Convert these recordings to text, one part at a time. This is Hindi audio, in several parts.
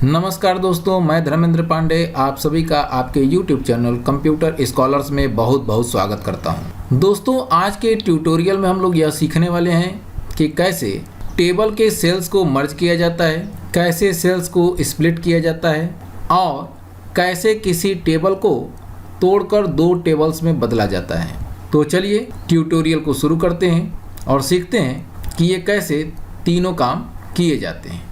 नमस्कार दोस्तों, मैं धर्मेंद्र पांडे आप सभी का आपके YouTube चैनल कंप्यूटर स्कॉलर्स में बहुत बहुत स्वागत करता हूं। दोस्तों, आज के ट्यूटोरियल में हम लोग यह सीखने वाले हैं कि कैसे टेबल के सेल्स को मर्ज किया जाता है, कैसे सेल्स को स्प्लिट किया जाता है और कैसे किसी टेबल को तोड़कर दो टेबल्स में बदला जाता है। तो चलिए ट्यूटोरियल को शुरू करते हैं और सीखते हैं कि ये कैसे तीनों काम किए जाते हैं।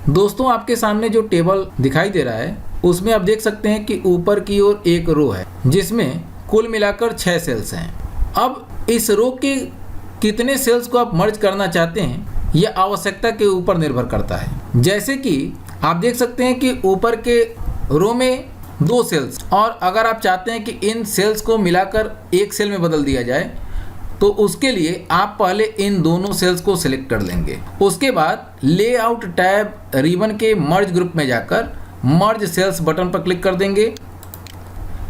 दोस्तों, आपके सामने जो टेबल दिखाई दे रहा है उसमें आप देख सकते हैं कि ऊपर की ओर एक रो है जिसमें कुल मिलाकर 6 सेल्स हैं। अब इस रो के कितने सेल्स को आप मर्ज करना चाहते हैं यह आवश्यकता के ऊपर निर्भर करता है। जैसे कि आप देख सकते हैं कि ऊपर के रो में 2 सेल्स, और अगर आप चाहते हैं कि इन सेल्स को मिलाकर एक सेल में बदल दिया जाए तो उसके लिए आप पहले इन दोनों सेल्स को सिलेक्ट कर लेंगे। उसके बाद लेआउट टैब रिबन के मर्ज ग्रुप में जाकर मर्ज सेल्स बटन पर क्लिक कर देंगे।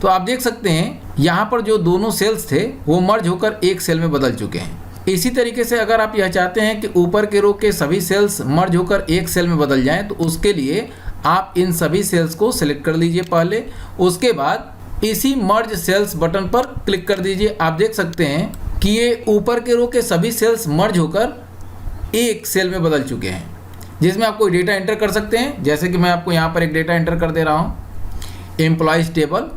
तो आप देख सकते हैं यहाँ पर जो दोनों सेल्स थे वो मर्ज होकर एक सेल में बदल चुके हैं। इसी तरीके से अगर आप यह चाहते हैं कि ऊपर के रो के सभी सेल्स मर्ज होकर एक सेल में बदल जाएं तो उसके लिए आप इन सभी सेल्स को सिलेक्ट कर लीजिए पहले। उसके बाद इसी मर्ज सेल्स बटन पर क्लिक कर दीजिए। आप देख सकते हैं कि ये ऊपर के रो के सभी सेल्स मर्ज होकर एक सेल में बदल चुके हैं, जिसमें आप कोई डेटा एंटर कर सकते हैं। जैसे कि मैं आपको यहाँ पर एक डेटा एंटर कर दे रहा हूँ, एम्प्लॉइज़ टेबल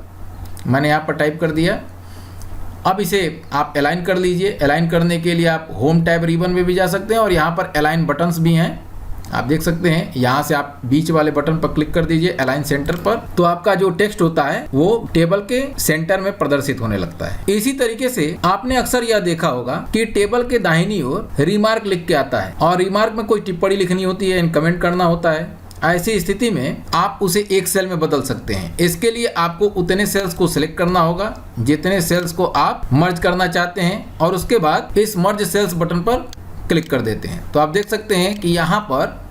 मैंने यहाँ पर टाइप कर दिया। अब इसे आप अलाइन कर लीजिए। अलाइन करने के लिए आप होम टैब रिबन में भी जा सकते हैं और यहाँ पर अलाइन बटन्स भी हैं। आप देख सकते हैं यहाँ से आप बीच वाले बटन पर क्लिक कर दीजिए अलाइन सेंटर पर, तो आपका जो टेक्स्ट होता है वो टेबल के सेंटर में प्रदर्शित होने लगता है। इसी तरीके से आपने अक्सर यह देखा होगा कि टेबल के दाहिनी ओर रिमार्क लिख के आता है और रिमार्क में कोई टिप्पणी लिखनी होती है, कमेंट करना होता है। ऐसी स्थिति में आप उसे एक सेल में बदल सकते हैं। इसके लिए आपको उतने सेल्स को सिलेक्ट करना होगा जितने सेल्स को आप मर्ज करना चाहते हैं और उसके बाद इस मर्ज सेल्स बटन पर क्लिक कर देते हैं। तो आप देख सकते हैं कि यहाँ पर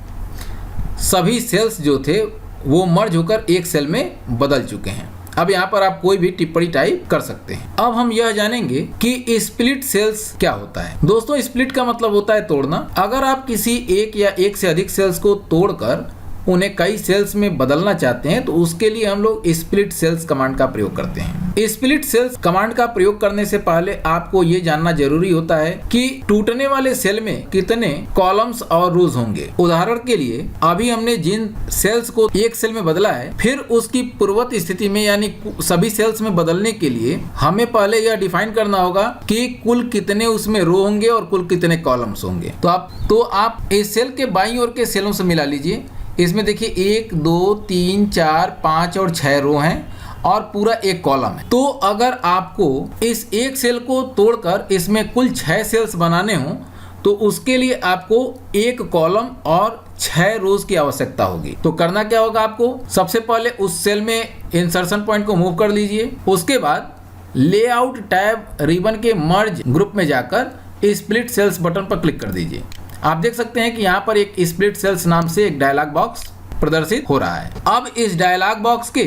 सभी सेल्स जो थे वो मर्ज होकर एक सेल में बदल चुके हैं। अब यहाँ पर आप कोई भी टिप्पणी टाइप कर सकते हैं। अब हम यह जानेंगे कि स्प्लिट सेल्स क्या होता है। दोस्तों, स्प्लिट का मतलब होता है तोड़ना। अगर आप किसी एक या एक से अधिक सेल्स को तोड़कर उन्हें कई सेल्स में बदलना चाहते हैं तो उसके लिए हम लोग स्प्लिट सेल्स कमांड का प्रयोग करते हैं। स्प्लिट सेल्स कमांड का प्रयोग करने से पहले आपको ये जानना जरूरी होता है कि टूटने वाले सेल में कितने कॉलम्स और रोज होंगे। उदाहरण के लिए अभी हमने जिन सेल्स को एक सेल में बदला है, फिर उसकी पूर्ववर्ती स्थिति में यानी सभी सेल्स में बदलने के लिए हमें पहले यह डिफाइन करना होगा कि कुल कितने उसमें रो होंगे और कुल कितने कॉलम्स होंगे। तो आप इस सेल के बाईं ओर के सेलों से मिला लीजिए। इसमें देखिए 1 2 3 4 5 और 6 रो हैं और पूरा एक कॉलम है। तो अगर आपको इस एक सेल को तोड़कर इसमें कुल 6 सेल्स बनाने हो तो उसके लिए आपको एक कॉलम और 6 रोज की आवश्यकता होगी। तो करना क्या होगा, आपको सबसे पहले उस सेल में इंसर्शन पॉइंट को मूव कर लीजिए। उसके बाद लेआउट टैब रिबन के मर्ज ग्रुप में जाकर स्प्लिट सेल्स बटन पर क्लिक कर दीजिए। आप देख सकते हैं कि यहाँ पर एक स्प्लिट सेल्स नाम से एक डायलॉग बॉक्स प्रदर्शित हो रहा है। अब इस डायलॉग बॉक्स के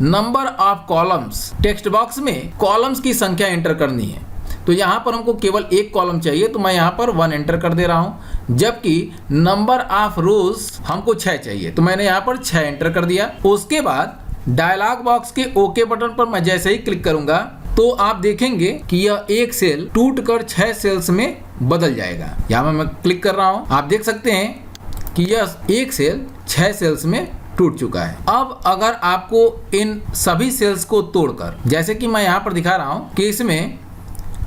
number of columns text box में कॉलम्स की संख्या एंटर करनी है। तो यहाँ पर हमको केवल एक कॉलम चाहिए, तो मैं यहाँ पर 1 एंटर कर दे रहा हूँ। जबकि नंबर ऑफ रोज हमको 6 चाहिए, तो मैंने यहाँ पर 6 एंटर कर दिया। उसके बाद डायलॉग बॉक्स के ओके बटन पर मैं जैसे ही क्लिक करूंगा तो आप देखेंगे कि यह एक सेल टूटकर 6 सेल्स में बदल जाएगा। यहाँ मैं क्लिक कर रहा हूँ, आप देख सकते हैं कि यह एक सेल 6 सेल्स में टूट चुका है। अब अगर आपको इन सभी सेल्स को तोड़कर, जैसे कि मैं यहाँ पर दिखा रहा हूँ कि इसमें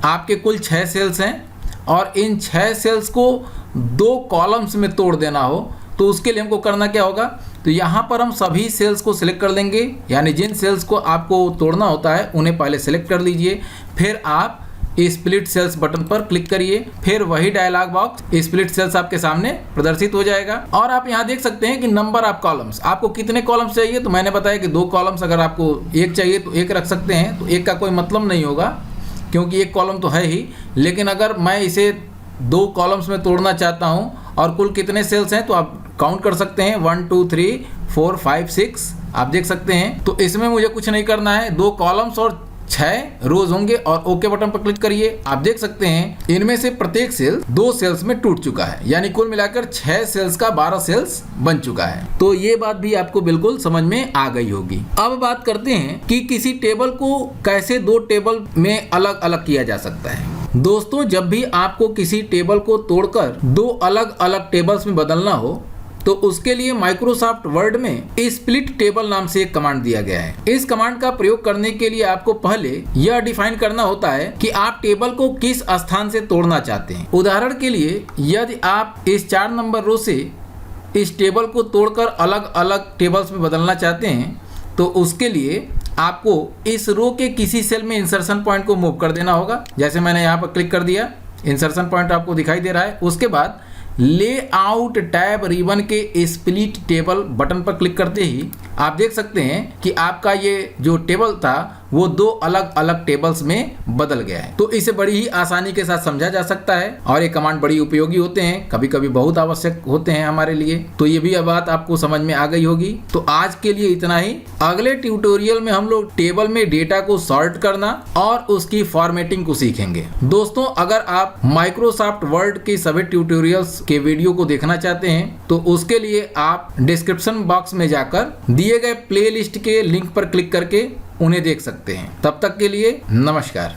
आपके कुल 6 सेल्स हैं और इन 6 सेल्स को 2 कॉलम्स में तोड़ देना हो तो उसके लिए हमको करना क्या होगा, तो यहाँ पर हम सभी सेल्स को सिलेक्ट कर लेंगे। यानी जिन सेल्स को आपको तोड़ना होता है उन्हें पहले सिलेक्ट कर लीजिए, फिर आप स्प्लिट सेल्स बटन पर क्लिक करिए। फिर वही डायलॉग बॉक्स स्प्लिट सेल्स आपके सामने प्रदर्शित हो जाएगा और आप यहाँ देख सकते हैं कि नंबर ऑफ कॉलम्स, आपको कितने कॉलम्स चाहिए। तो मैंने बताया कि 2 कॉलम्स, अगर आपको एक चाहिए तो एक रख सकते हैं। तो एक का कोई मतलब नहीं होगा क्योंकि एक कॉलम तो है ही, लेकिन अगर मैं इसे 2 कॉलम्स में तोड़ना चाहता हूँ और कुल कितने सेल्स हैं तो आप काउंट कर सकते हैं 1 2 3 4, 5, 6 आप देख सकते हैं। तो इसमें मुझे कुछ नहीं करना है, 2 कॉलम्स और 6 रोज होंगे और ओके बटन पर क्लिक करिए। आप देख सकते हैं इनमें से प्रत्येक सेल 2 सेल्स में टूट चुका है, यानी कुल मिलाकर 6 सेल्स का 12 सेल्स बन चुका है। तो ये बात भी आपको बिल्कुल समझ में आ गई होगी। अब बात करते हैं कि किसी टेबल को कैसे 2 टेबल में अलग अलग किया जा सकता है। दोस्तों, जब भी आपको किसी टेबल को तोड़कर 2 अलग अलग टेबल्स में बदलना हो तो उसके लिए माइक्रोसॉफ्ट वर्ड में स्प्लिट टेबल नाम से एक कमांड दिया गया है। इस कमांड का प्रयोग करने के लिए आपको पहले यह डिफाइन करना होता है कि आप टेबल को किस स्थान से तोड़ना चाहते हैं। उदाहरण के लिए, यदि आप इस 4 नंबर रो से इस टेबल को तोड़कर अलग अलग टेबल्स में बदलना चाहते हैं तो उसके लिए आपको इस रो के किसी सेल में इंसर्शन पॉइंट को मूव कर देना होगा। जैसे मैंने यहाँ पर क्लिक कर दिया, इंसर्शन पॉइंट आपको दिखाई दे रहा है। उसके बाद लेआउट टैब रिबन के स्प्लिट टेबल बटन पर क्लिक करते ही आप देख सकते हैं कि आपका ये जो टेबल था वो 2 अलग अलग टेबल्स में बदल गया है। तो इसे बड़ी ही आसानी के साथ समझा जा सकता है और ये कमांड बड़ी उपयोगी होते हैं, कभी कभी बहुत आवश्यक होते हैं हमारे लिए। तो ये भी बात आपको समझ में आ गई होगी। तो आज के लिए इतना ही। अगले ट्यूटोरियल में हम लोग टेबल में डेटा को सॉर्ट करना और उसकी फॉर्मेटिंग को सीखेंगे। दोस्तों, अगर आप माइक्रोसॉफ्ट वर्ड के सभी ट्यूटोरियल्स के वीडियो को देखना चाहते हैं तो उसके लिए आप डिस्क्रिप्शन बॉक्स में जाकर दिए गए प्लेलिस्ट के लिंक पर क्लिक करके उन्हें देख सकते हैं। तब तक के लिए नमस्कार।